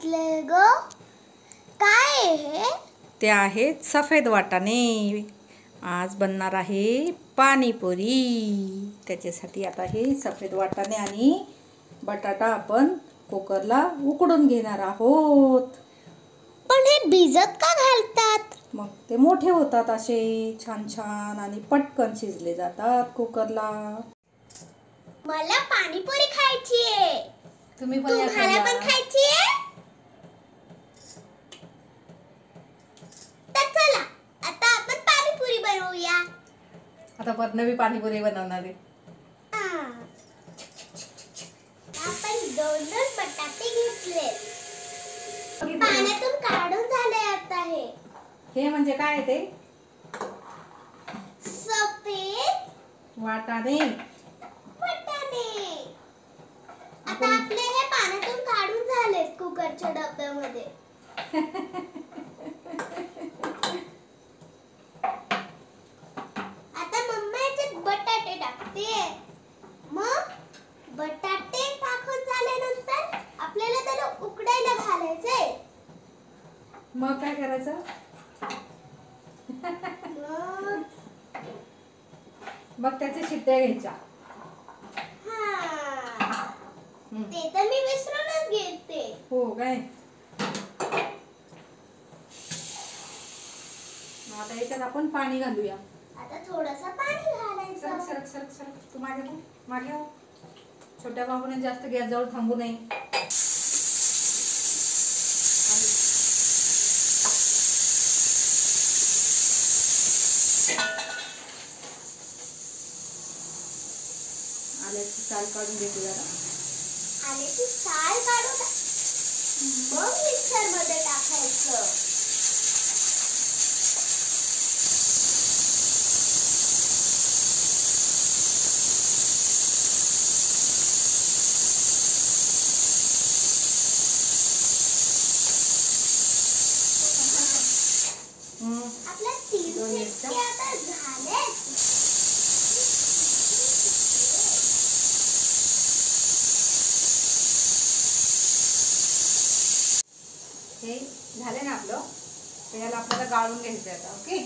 घातले ग? काय आहे हे? ते आहेत सफेद वाटाणे. आज बनणार आहे पाणीपुरी. त्याच्यासाठी आता हे सफेद वाटाणे आणि बटाटा आपण कुकरला उकडून घेणार आहोत. पण हे भिजत का घालतात? मग ते मोठे होतात असे छान छान आणि पटकन शिजले जातात कुकरला. मला पाणीपुरी खायची आहे. तुम्हाला पण खायची आहे? तर चला आता आपण पाणीपुरी बनवूया. आता परत नवी पाणीपुरी बनवणार आहे. आपण 2 बटाटे घेतले, पाण्यातून काढून झाले. आता हे म्हणजे काय ते? सफेद वाटाणे. आता आपले हे पाण्यातून काढून झालेत कुकरच्या डब्यामध्ये. आता मम्मा याच्यात बटाटे टाकते. मग बटाटे टाकून झाल्यानंतर आपल्याला त्याला उकडायला घालायचंय. मग काय करायचं? मग त्याच्या शिट्ट्या घ्यायच्या. ते तर मी विसरूनच गेलते. हो काय? आता याच्यात आपण पाणी घालूया. आता थोडंसं पाणी घालायचं. सरक सरक सरक सरक. तू मागे हो. छोट्या बाबूने जास्त गॅस जवळ थांबू नये. आल्याची साल काढून घेते जरा. आल्याची साल काढून मग मिक्सर मध्ये टाकायचं. आपल्या 3 शिट्ट्या आता झाल्यात. हे झाले ना आपलं. तर याला आपल्याला गाळून घ्यायचं आता. ओके.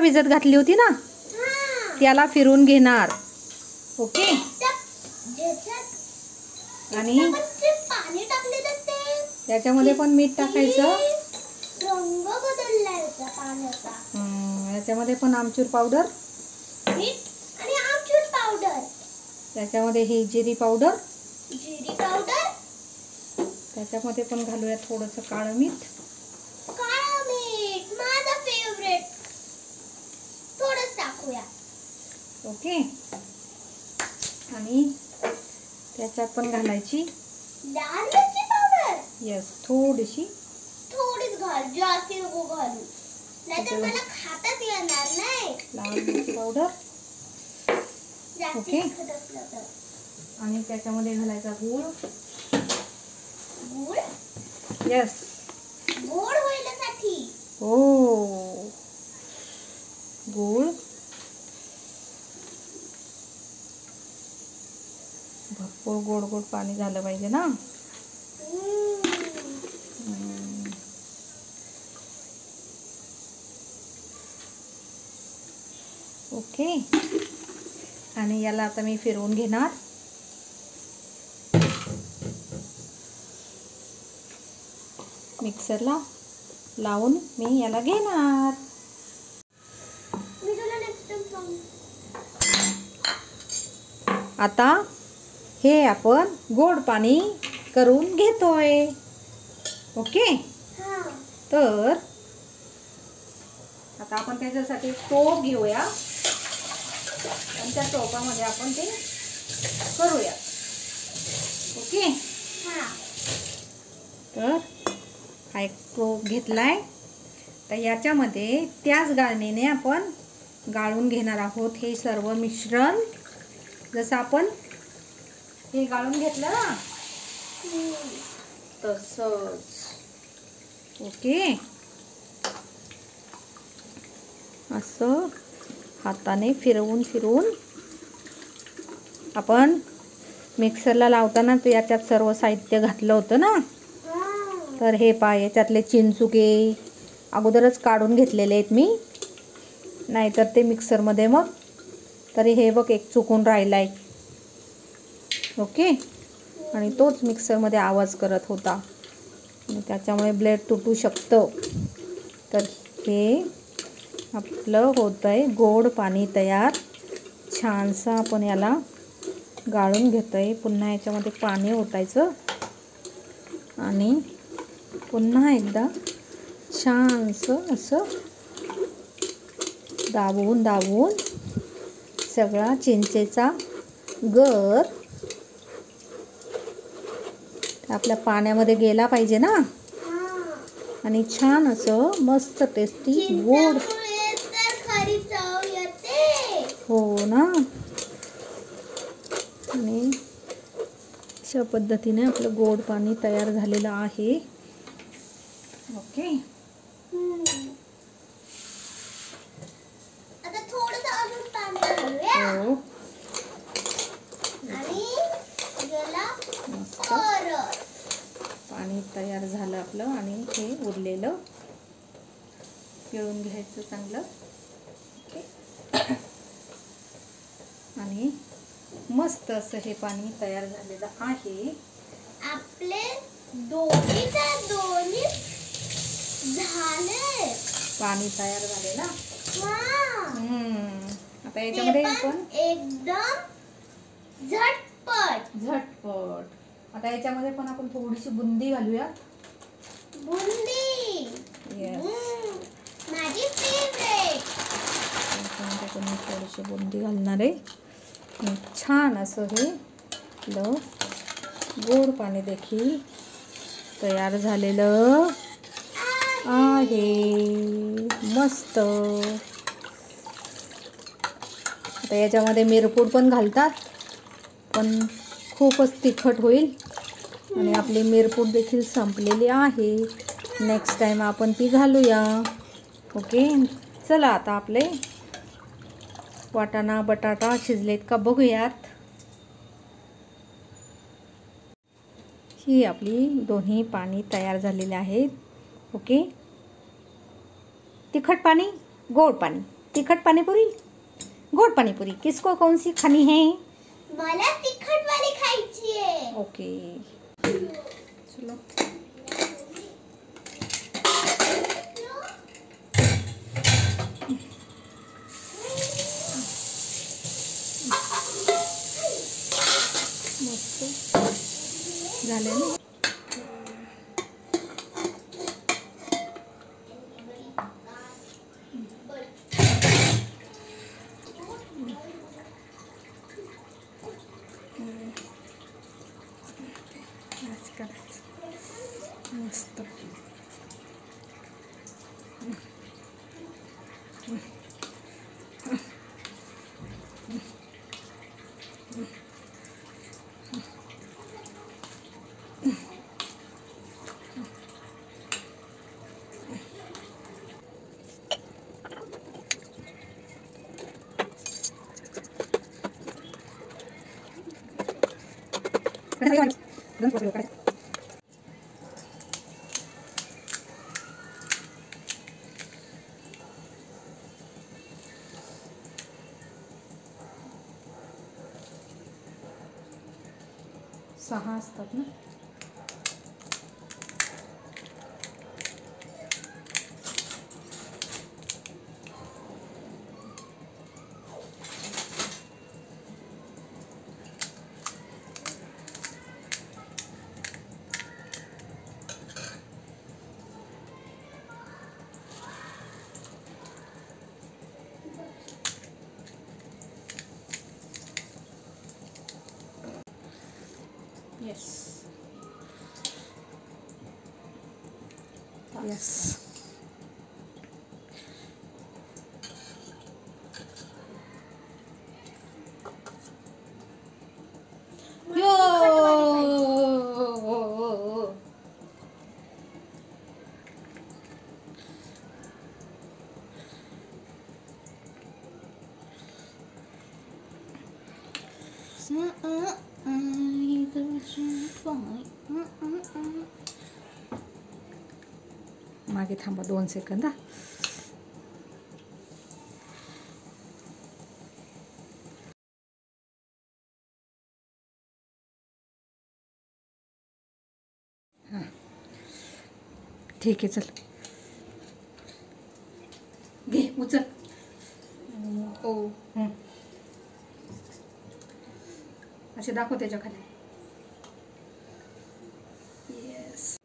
भिजत घातली होती ना, त्याला फिरून घेणार. ओके. आणि पाणी टाकले तर त्याच्यामध्ये पण मीठ टाकायचं. रंग बदललाय पाण्याचा. याच्यामध्ये पण आमचूर पावडर, मीठ आणि आमचूर पावडर. त्याच्यामध्ये ही जिरी पावडर, त्याच्यामध्ये पण घालूया थोडंसं काळं मीठ. काळं मीठ माझा फेवरेट. थोडंच टाकूया. ओके. आणि त्याच्यात पण घालायची लाल मिरची पावडर. यस, थोडीशी. थोडीच घाल, जास्ती नको घालू, नाहीतर मला खाताच येणार नाही. लाल मिरची पावडर. जास्ती ओके. तिखट असलं तर. आणि त्याच्यामध्ये घालायचा गूळ. गूळ. यस. गोड होण्यासाठी. हो, गूळ. भरपूर गोड गोड पाणी झालं पाहिजे ना. ओके. आणि याला आता मी फिरवून घेणार. मिक्सरला लावून मी याला घेणार. मी तुला नेक्स्ट टाइम सांगू. आता हे आपण गोड पाणी करून घेतोय. ओके. हां. तर आता आपण त्याच्यासाठी टोप घेऊया आणि त्या टोपामध्ये आपण ते करूया. ओके. हां. तर हा एक टोप घेतलाय. तर याच्यामध्ये त्याच गाळणीने आपण गाळून घेणार आहोत हे सर्व मिश्रण. जसं आपण हे गाळून घेतलं ना तसंच. ओके. असं हाताने फिरवून फिरवून आपण मिक्सरला लावताना ते याच्यात सर्व साहित्य घातलं होतं ना. तर हे पाय याच्यातले चिंचुके अगोदरच काढून घेतलेले आहेत मी, नाहीतर ते मिक्सरमध्ये मग. तरी हे बघ एक चुकून राहिला आहे. ओके. आणि तोच मिक्सरमध्ये आवाज करत होता आणि त्याच्यामुळे ब्लेड तुटू शकतं. तर हे आपलं होतं आहे गोड पाणी तयार. छानसं आपण याला गाळून घेतो आहे. पुन्हा याच्यामध्ये पाणी ओतायचं आणि पुन्हा एकदा छानसं असं दाबवून दाबवून सगळा चिंचेचा गर आपल्या पाण्यामध्ये गेला पाहिजे ना. आणि छान असं मस्त टेस्टी गोड. खरी चव येते. हो ना. आणि अशा पद्धतीने आपलं गोड पाणी तयार झालेलं आहे. ओके. आता थोडंसं अजून पाणी घालूया. हो. आणि याला मस्त परत. पाणी तयार झालं आपलं. आणि हे उरलेलं पिळून घ्यायचं चांगलं. ओके. आणि मस्त असं हे पाणी तयार झालेलं आहे. आपले दोन्हीच्या दोन्ही झाले. पाणी तयार झाले ना. आता ते याच्यामध्ये पण आपण एकदम झटपट. झटपट. आता याच्यामध्ये पण आपण थोडीशी बुंदी घालूया. बुंदी. येस. माझी फेवरेट. त्याच्यामध्ये पण मी थोडीशी बुंदी घालणार आहे. आणि छान असं हे आपलं गोड पाणी देखील तयार झालेलं आहे. मस्त. आता याच्यामध्ये मिरपूड पण घालतात, पण खूपच तिखट होईल आणि आपली मिरपूड देखील संपलेली आहे. नेक्स्ट टाइम आपण ती घालूया. ओके. चला आता आपले वाटाणा बटाटा शिजलेत का बघूयात. ही आपली दोन्ही पाणी तयार झालेले आहेत. ओके. तिखट पानी गोड पानी. तिखट पानीपुरी गोड पानीपुरी किसको कौन सी खानी है. मला तिखट वाली खायची आहे. ओके. चलो. मस्त झाले ना. टाकायचं मस्त. सहा असतात ना. Yes. Yes. Yo. मागे थांबा 2 सेकंद. ठीक आहे, चल घे उचल. ओ असे दाखव त्याच्या खाली. येस.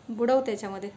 बुडव त्याच्यामध्ये.